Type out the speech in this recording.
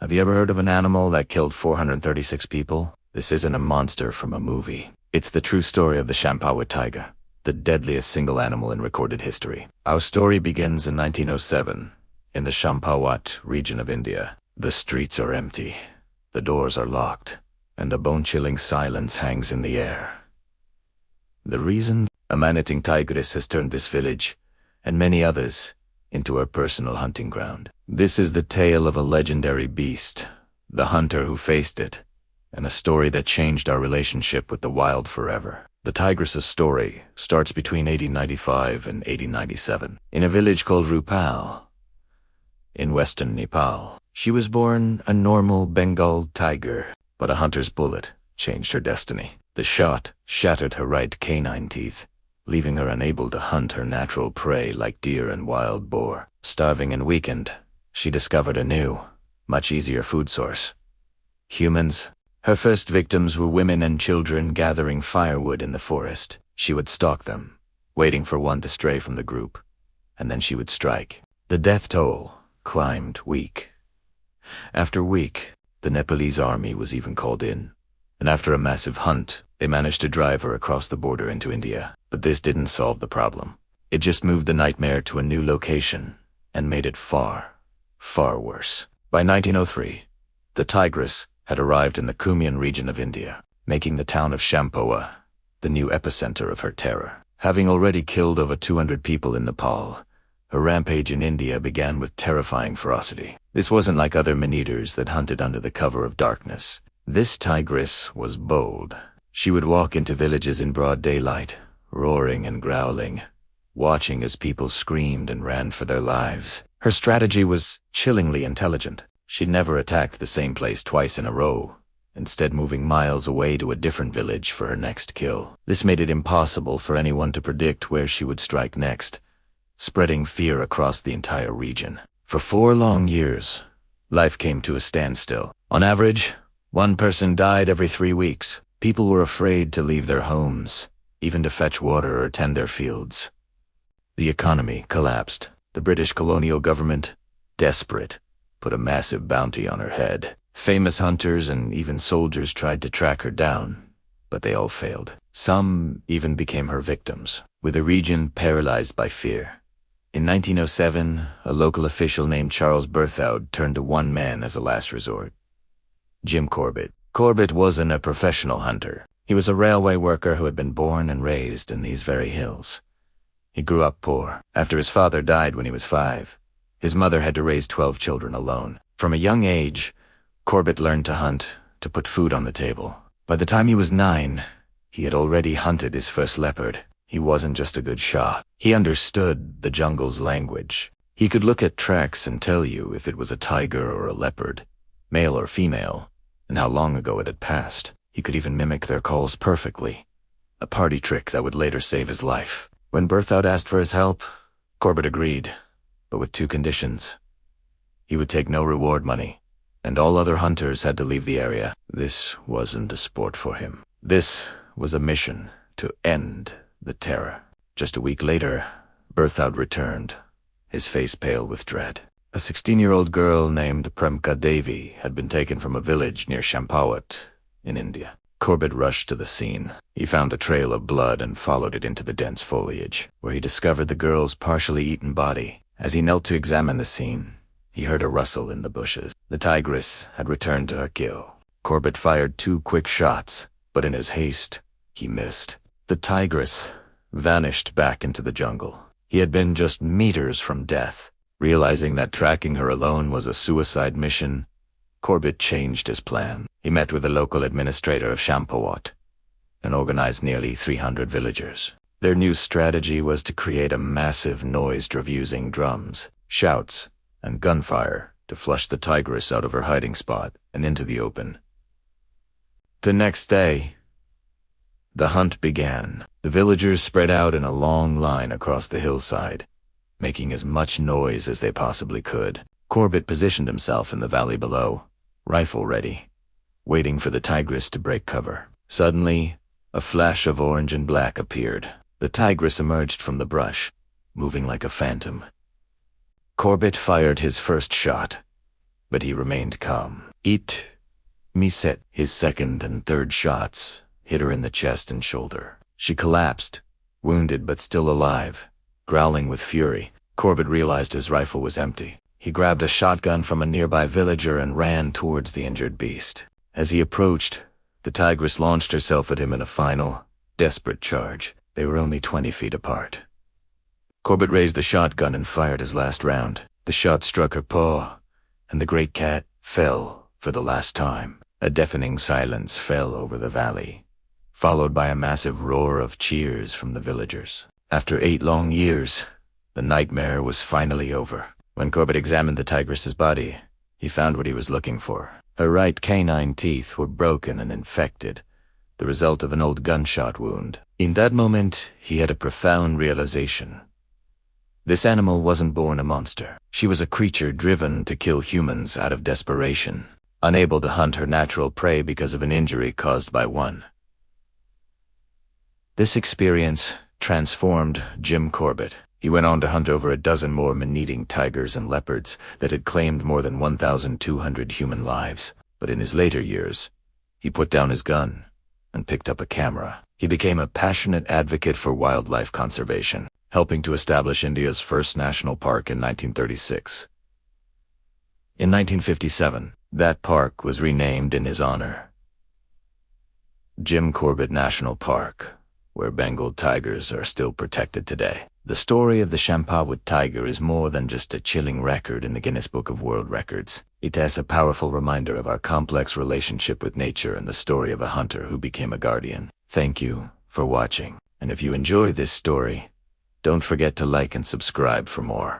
Have you ever heard of an animal that killed 436 people? This isn't a monster from a movie. It's the true story of the Champawat-tiger, the deadliest single animal in recorded history. Our story begins in 1907, in the Champawat region of India. The streets are empty, the doors are locked, and a bone-chilling silence hangs in the air. The reason? A man-eating tigress has turned this village, and many others, into her personal hunting ground. This is the tale of a legendary beast, the hunter who faced it, and a story that changed our relationship with the wild forever. The tigress's story starts between 1895 and 1897, in a village called Rupal, in western Nepal. She was born a normal Bengal tiger, but a hunter's bullet changed her destiny. The shot shattered her right canine teeth, leaving her unable to hunt her natural prey like deer and wild boar. Starving and weakened, she discovered a new, much easier food source: humans. Her first victims were women and children gathering firewood in the forest. She would stalk them, waiting for one to stray from the group, and then she would strike. The death toll climbed week after week. The Nepalese army was even called in, and after a massive hunt, they managed to drive her across the border into India. But this didn't solve the problem. It just moved the nightmare to a new location and made it far, far worse. By 1903, the tigress had arrived in the Kumaon region of India, making the town of Champawat the new epicenter of her terror. Having already killed over 200 people in Nepal, her rampage in India began with terrifying ferocity. This wasn't like other man-eaters that hunted under the cover of darkness. This tigress was bold. She would walk into villages in broad daylight, roaring and growling, watching as people screamed and ran for their lives. Her strategy was chillingly intelligent. She never attacked the same place twice in a row, instead moving miles away to a different village for her next kill. This made it impossible for anyone to predict where she would strike next, spreading fear across the entire region. For 4 long years, life came to a standstill. On average, one person died every 3 weeks. People were afraid to leave their homes, even to fetch water or tend their fields. The economy collapsed. The British colonial government, desperate, put a massive bounty on her head. Famous hunters and even soldiers tried to track her down, but they all failed. Some even became her victims, with the region paralyzed by fear. In 1907, a local official named Charles Berthoud turned to one man as a last resort: Jim Corbett. Corbett wasn't a professional hunter. He was a railway worker who had been born and raised in these very hills. He grew up poor. After his father died when he was 5, his mother had to raise 12 children alone. From a young age, Corbett learned to hunt to put food on the table. By the time he was 9, he had already hunted his first leopard. He wasn't just a good shot. He understood the jungle's language. He could look at tracks and tell you if it was a tiger or a leopard, male or female, and how long ago it had passed. He could even mimic their calls perfectly, a party trick that would later save his life. When Berthoud asked for his help, Corbett agreed, but with 2 conditions. He would take no reward money, and all other hunters had to leave the area. This wasn't a sport for him. This was a mission to end the terror. Just a week later, Berthoud returned, his face pale with dread. A 16-year-old girl named Premka Devi had been taken from a village near Champawat in India. Corbett rushed to the scene. He found a trail of blood and followed it into the dense foliage, where he discovered the girl's partially eaten body. As he knelt to examine the scene, he heard a rustle in the bushes. The tigress had returned to her kill. Corbett fired 2 quick shots, but in his haste, he missed. The tigress vanished back into the jungle. He had been just meters from death. Realizing that tracking her alone was a suicide mission, Corbett changed his plan. He met with the local administrator of Champawat and organized nearly 300 villagers. Their new strategy was to create a massive noise using drums, shouts, and gunfire to flush the tigress out of her hiding spot and into the open. The next day, the hunt began. The villagers spread out in a long line across the hillside, making as much noise as they possibly could. Corbett positioned himself in the valley below, rifle ready, waiting for the tigress to break cover. Suddenly, a flash of orange and black appeared. The tigress emerged from the brush, moving like a phantom. Corbett fired his first shot, but he remained calm. "Eat me," said. His second and third shots hit her in the chest and shoulder. She collapsed, wounded but still alive, growling with fury. Corbett realized his rifle was empty. He grabbed a shotgun from a nearby villager and ran towards the injured beast. As he approached, the tigress launched herself at him in a final, desperate charge. They were only 20 feet apart. Corbett raised the shotgun and fired his last round. The shot struck her paw, and the great cat fell for the last time. A deafening silence fell over the valley, followed by a massive roar of cheers from the villagers. After 8 long years, the nightmare was finally over. When Corbett examined the tigress's body, he found what he was looking for. Her right canine teeth were broken and infected, the result of an old gunshot wound. In that moment, he had a profound realization. This animal wasn't born a monster. She was a creature driven to kill humans out of desperation, unable to hunt her natural prey because of an injury caused by one. This experience transformed Jim Corbett. He went on to hunt over a dozen more man-eating tigers and leopards that had claimed more than 1,200 human lives. But in his later years, he put down his gun and picked up a camera. He became a passionate advocate for wildlife conservation, helping to establish India's first national park in 1936. In 1957, that park was renamed in his honor, Jim Corbett National Park, where Bengal tigers are still protected today. The story of the Champawat-tiger is more than just a chilling record in the Guinness Book of World Records. It is a powerful reminder of our complex relationship with nature and the story of a hunter who became a guardian. Thank you for watching, and if you enjoy this story, don't forget to like and subscribe for more.